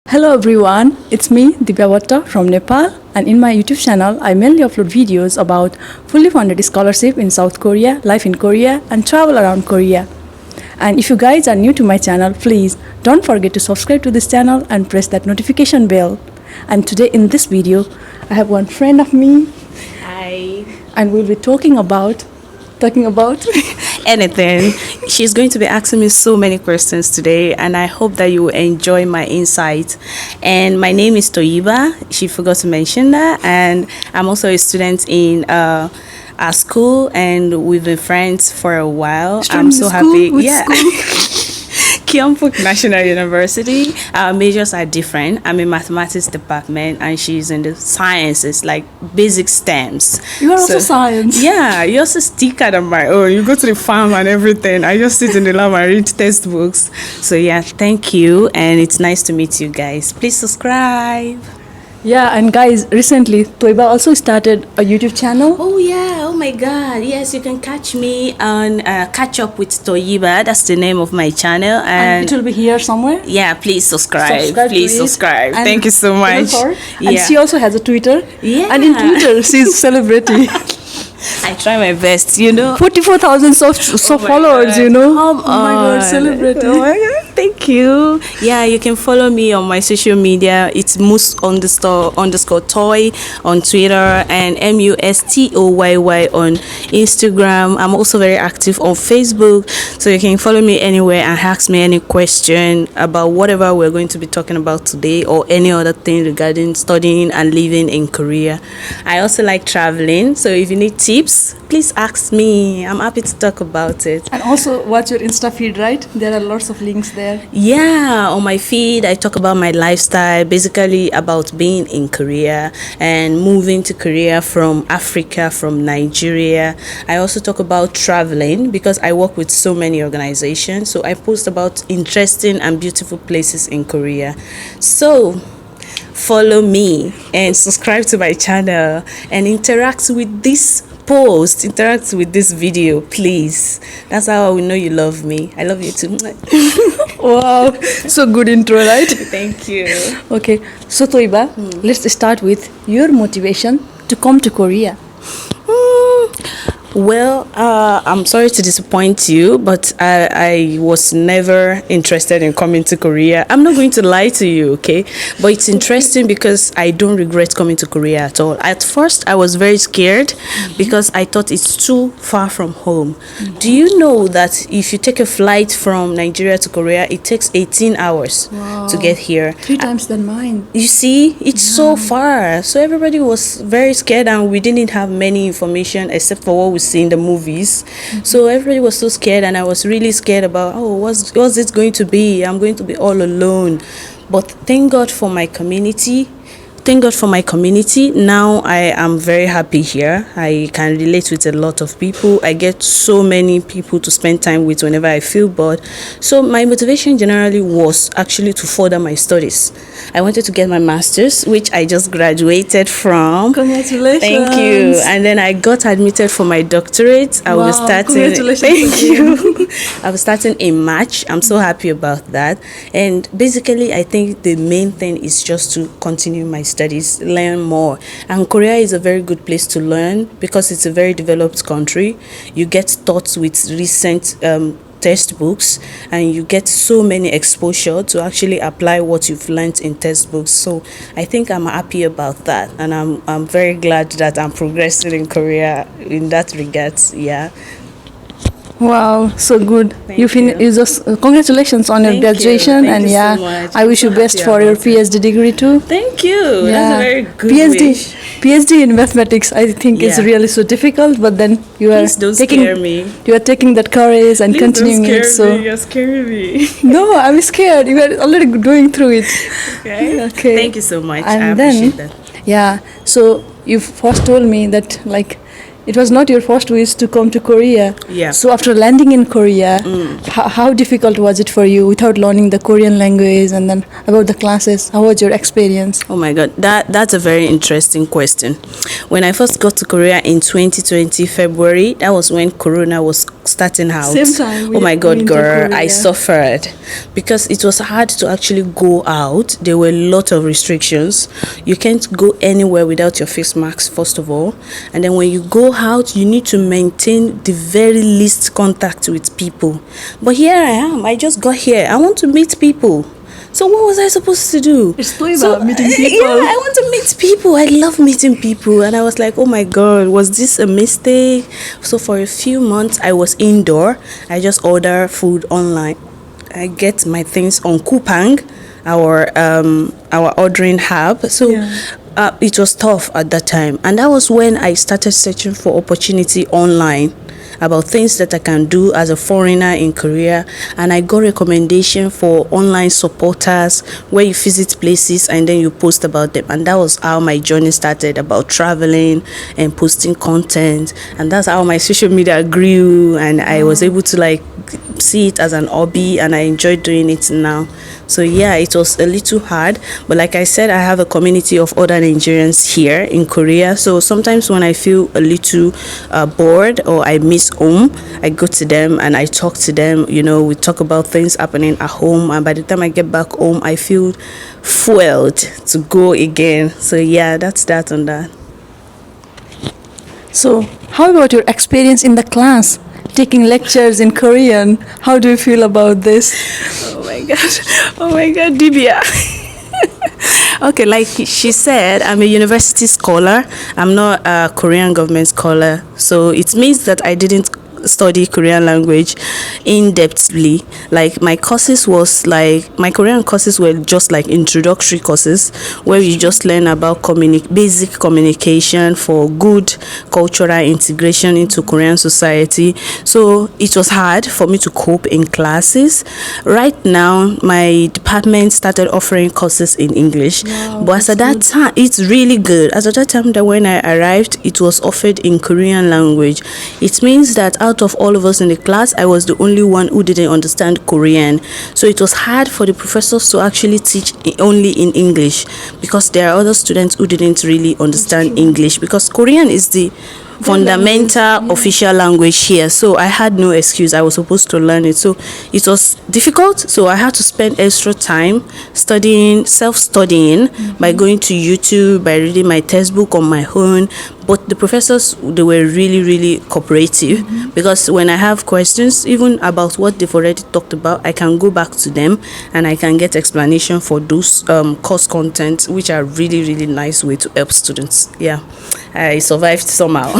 Hello everyone, it's me Divya from Nepal, and in my YouTube channel I mainly upload videos about fully funded scholarship in South Korea, life in Korea and travel around Korea. And if you guys are new to my channel, please don't forget to subscribe to this channel and press that notification bell. And today in this video I have one friend of me. Hi. And we'll be talking about Anything. She's going to be asking me so many questions today, and I hope that you will enjoy my insight. And my name is Toyiba. She forgot to mention that. And I'm also a student in our school, and we've been friends for a while. I'm so happy. Yeah. Kyungpook National University. Our majors are different. I'm in mathematics department and she's in the sciences, like basic STEMs. You are also science. Yeah, you also stick at my own. You go to the farm and everything. I just sit in the lab and read textbooks. So yeah, thank you, and it's nice to meet you guys. Please subscribe. Yeah, and guys, recently Toiba also started a YouTube channel. Oh yeah, oh my god, yes, you can catch me on Catch Up with Toyiba. That's the name of my channel, and it will be here somewhere. Yeah, please subscribe. Please subscribe. Thank you so much. Yeah. And she also has a Twitter. Yeah, and in Twitter she's celebrity. I try my best, 44,000 followers, God. Oh my god, celebrity. Oh my god, thank you. Yeah, you can follow me on my social media. It's mus__toy on Twitter and MUSTOYY on Instagram. I'm also very active on Facebook, so you can follow me anywhere and ask me any question about whatever we're going to be talking about today, or any other thing regarding studying and living in Korea. I also like traveling, so if you need tips, please ask me. I'm happy to talk about it. And also watch your Insta feed, right? There are lots of links there. Yeah, on my feed I talk about my lifestyle, basically about being in Korea and moving to Korea from Africa, from Nigeria. I also talk about traveling because I work with so many organizations, so I post about interesting and beautiful places in Korea. So follow me and subscribe to my channel and interact with this post, interact with this video, please. That's how I will know you love me. I love you too. Wow, so good intro, right? Thank you. Okay, so Toiba, let's start with your motivation to come to Korea. Well, I'm sorry to disappoint you, but I was never interested in coming to Korea. I'm not going to lie to you, okay? But it's interesting because I don't regret coming to Korea at all. At first, I was very scared because I thought it's too far from home. Do you know that if you take a flight from Nigeria to Korea, it takes 18 hours to get here? 3 times than mine. You see, it's so far. So everybody was very scared, and we didn't have many information except for what we see in the movies. So everybody was so scared, and I was really scared about, what's it going to be? I'm going to be all alone. But thank God for my community. Now I am very happy here. I can relate with a lot of people. I get so many people to spend time with whenever I feel bored. So my motivation generally was actually to further my studies. I wanted to get my master's, which I just graduated from. Congratulations. Thank you. And then I got admitted for my doctorate. I was starting. Congratulations. Thank you. I was starting in March. I'm so happy about that. And basically, I think the main thing is just to continue my studies, learn more. And Korea is a very good place to learn because it's a very developed country. You get taught with recent textbooks, and you get so many exposure to actually apply what you've learned in textbooks. So I think I'm happy about that, and I'm very glad that I'm progressing in Korea in that regards. Yeah. Wow, so good. You just congratulations on your graduation. Thank you and so much. I wish you best for your PhD degree too. Thank you. That's a very good wish. PhD in mathematics, I think is really so difficult, but then you are taking that courage and continuing it. So you're scaring me. No, I'm scared. You are already going through it. Okay. Thank you so much. And I appreciate that. Yeah. So you first told me that it was not your first wish to come to Korea. Yeah. So after landing in Korea, how difficult was it for you without learning the Korean language, and then about the classes? How was your experience? Oh my God, that's a very interesting question. When I first got to Korea in 2020 February, that was when Corona was starting out. Same time. Oh my God, we girl, entered I Korea. suffered because it was hard to actually go out. There were a lot of restrictions. You can't go anywhere without your face mask, first of all. And then when you go out, you need to maintain the very least contact with people. But here I am. I just got here. I want to meet people. So what was I supposed to do? It's still about meeting people. Yeah, I want to meet people. I love meeting people. And I was like, oh my God, was this a mistake? So for a few months, I was indoor. I just order food online. I get my things on Coupang, our ordering app. So it was tough at that time. And that was when I started searching for opportunity online about things that I can do as a foreigner in Korea, and I got recommendation for online supporters where you visit places and then you post about them, and that was how my journey started about traveling and posting content, and that's how my social media grew, and I was able to like see it as an hobby, and I enjoy doing it now. So yeah, it was a little hard, but like I said, I have a community of other Nigerians here in Korea, so sometimes when I feel a little bored or I miss home, I go to them and I talk to them. You know, we talk about things happening at home, and by the time I get back home, I feel fueled to go again. So yeah, that's that on that. So, how about your experience in the class? Taking lectures in Korean. How do you feel about this? Oh my God, Dibia. Okay, like she said, I'm a university scholar. I'm not a Korean government scholar. So it means that I didn't study Korean language in-depthly. Like my Korean courses were just like introductory courses where you just learn about basic communication for good cultural integration into Korean society. So it was hard for me to cope in classes. Right now, my department started offering courses in English. Wow, But as at that time, it's really good. As at that time that when I arrived, it was offered in Korean language. It means that out of all of us in the class, I was the only one who didn't understand Korean. So it was hard for the professors to actually teach only in English, because there are other students who didn't really understand English, because Korean is the fundamental official language here. So I had no excuse. I was supposed to learn it. So it was difficult. So I had to spend extra time self-studying by going to YouTube, by reading my textbook on my own. But the professors, they were really, really cooperative, because when I have questions, even about what they've already talked about, I can go back to them and I can get explanation for those course content, which are really, really nice way to help students. Yeah, I survived somehow.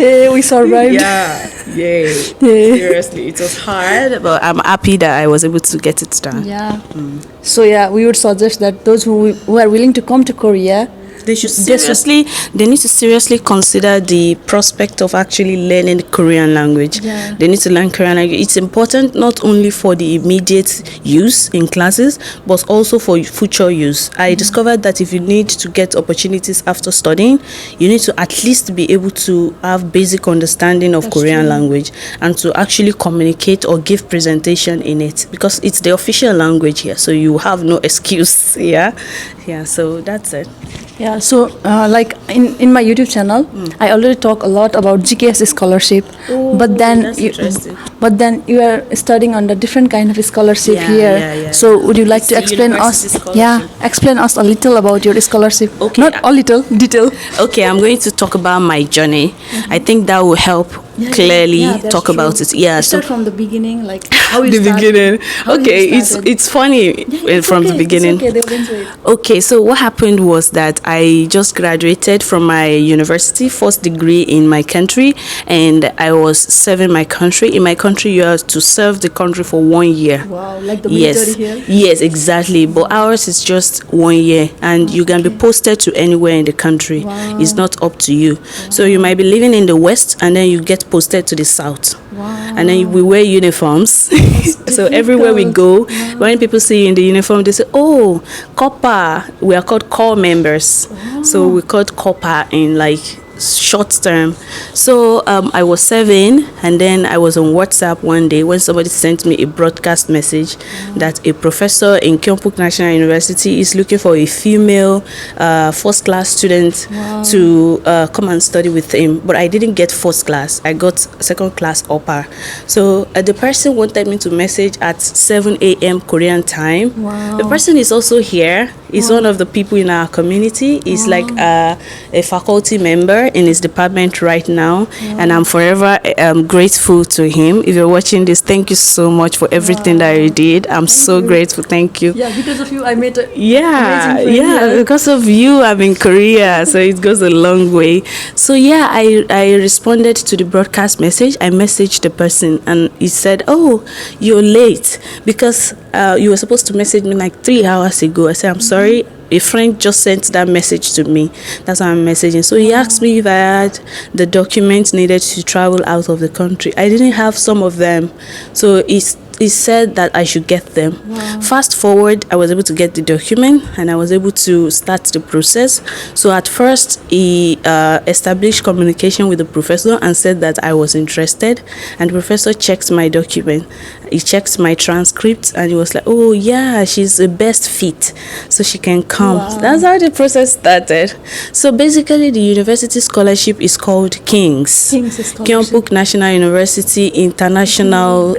Yeah, we survived. Yeah. Seriously, it was hard, but I'm happy that I was able to get it done. Yeah. So yeah, we would suggest that those who are willing to come to Korea, They need to seriously consider the prospect of actually learning the Korean language. Yeah. They need to learn Korean language. It's important not only for the immediate use in classes, but also for future use. I discovered that if you need to get opportunities after studying, you need to at least be able to have basic understanding of Korean language and to actually communicate or give presentation in it, because it's the official language here, so you have no excuse. Yeah, so that's it. yeah. So like in my YouTube channel, I already talk a lot about GKS scholarship. But then that's interesting. but then you are studying on a different kind of scholarship Yeah, here. yeah. So would you like It's to a explain university us? scholarship. Yeah, explain us a little about your scholarship. Okay. Not a little, detail. Okay, I'm going to talk about my journey. I think that will help clearly that's talk about true. it. Yeah, Start from the beginning, like how you the started, beginning. how you Okay, started. it's funny It's from okay, the beginning. It's okay, they will enjoy it. Okay, so what happened was that I just graduated from my university, first degree in my country, and I was serving my country. In my country, you have to serve the country for 1 year. Wow, like the military here. Yes, exactly. But ours is just 1 year, and you can be posted to anywhere in the country. Wow. It's not up to you. So you might be living in the west, and then you get posted to the south. Wow. And then we wear uniforms. So everywhere we go, when people see you in the uniform, they say, "Oh, copper." We are called corps members. So we called copper in like short term. So I was 7, and then I was on WhatsApp one day when somebody sent me a broadcast message that a professor in Kyungpook National University is looking for a female first class student to come and study with him. But I didn't get first class, I got second class upper. So the person wanted me to message at 7 a.m. Korean time. The person is also here. He's one of the people in our community. He's like a faculty member in his department right now, and I'm forever grateful to him. If you're watching this, thank you so much for everything that you did. I'm so grateful. Thank you. Yeah, because of you, I made a because of you, I'm in Korea, so it goes a long way. So yeah, I responded to the broadcast message. I messaged the person, and he said, "Oh, you're late because you were supposed to message me like 3 hours ago." I said, "I'm sorry. A friend just sent that message to me. That's why I'm messaging." So he asked me if I had the documents needed to travel out of the country. I didn't have some of them, so he said that I should get them. Fast forward, I was able to get the document, and I was able to start the process. So at first, he established communication with the professor and said that I was interested, and the professor checked my document. He checked my transcript, and he was like, "Oh yeah, she's the best fit, so she can come." That's how the process started. So basically, the university scholarship is called KINGS, Kyungpook National University International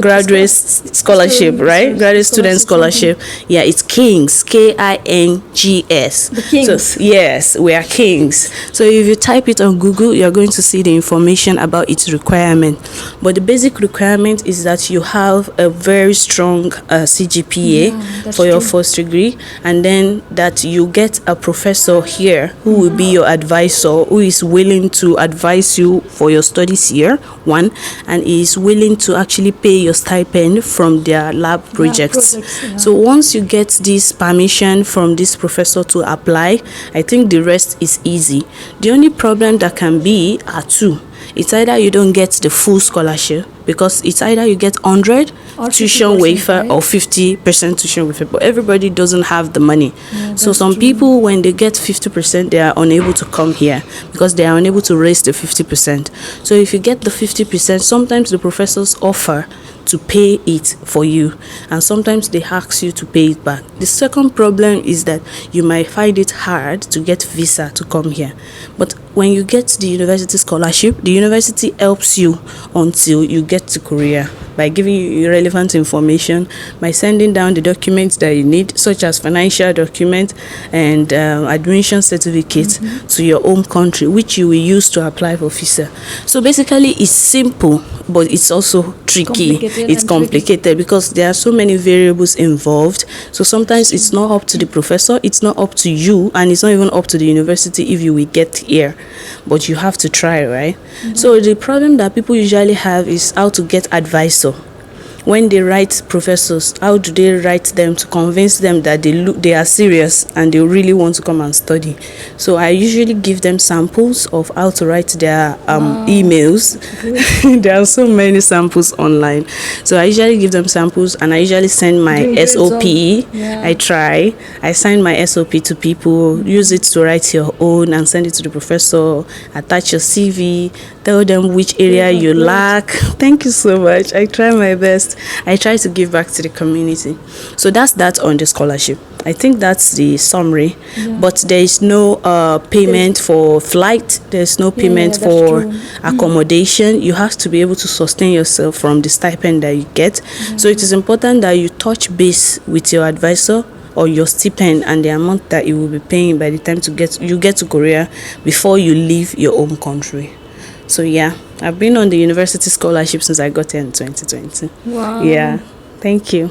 Graduate Scholarship, right? Graduate Student Scholarship. Yeah, it's KINGS, KINGS. So yes, we are KINGS. So if you type it on Google, you're going to see the information about its requirement. But the basic requirement is that you have a very strong CGPA for your first degree, and then that you get a professor here who will be your advisor, who is willing to advise you for your studies here, one, and is willing to actually pay your stipend from their lab projects. So once you get this permission from this professor to apply, I think the rest is easy. The only problem that can be are two. It's either you don't get the full scholarship, because it's either you get 100 tuition waiver or 50% tuition waiver, but everybody doesn't have the money. So some people, when they get 50%, they are unable to come here because they are unable to raise the 50%. So if you get the 50%, sometimes the professors offer to pay it for you, and sometimes they ask you to pay it back. The second problem is that you might find it hard to get visa to come here, but when you get the university scholarship, the university helps you until you get to Korea by giving you relevant information, by sending down the documents that you need, such as financial documents and admission certificates to your home country, which you will use to apply for visa. So basically, it's simple, but it's also tricky. It's complicated because there are so many variables involved. So sometimes it's not up to the professor, it's not up to you, and it's not even up to the university if you will get here. But you have to try, right? So the problem that people usually have is how to get advisor. When they write professors, how do they write them to convince them that they are serious and they really want to come and study? So I usually give them samples of how to write their emails. There are so many samples online. So I usually give them samples, and I usually send my SOP. I send my SOP to people, use it to write your own and send it to the professor, attach your CV, tell them which area you lack. Thank you so much. I try my best. I try to give back to the community. So that's that on the scholarship. I think that's the summary. But there is no payment for flight. There's no payment for accommodation. You have to be able to sustain yourself from the stipend that you get. So it is important that you touch base with your advisor or your stipend and the amount that you will be paying by the time you get to Korea before you leave your home country. So yeah, I've been on the university scholarship since I got here in 2020. Wow. Yeah, thank you.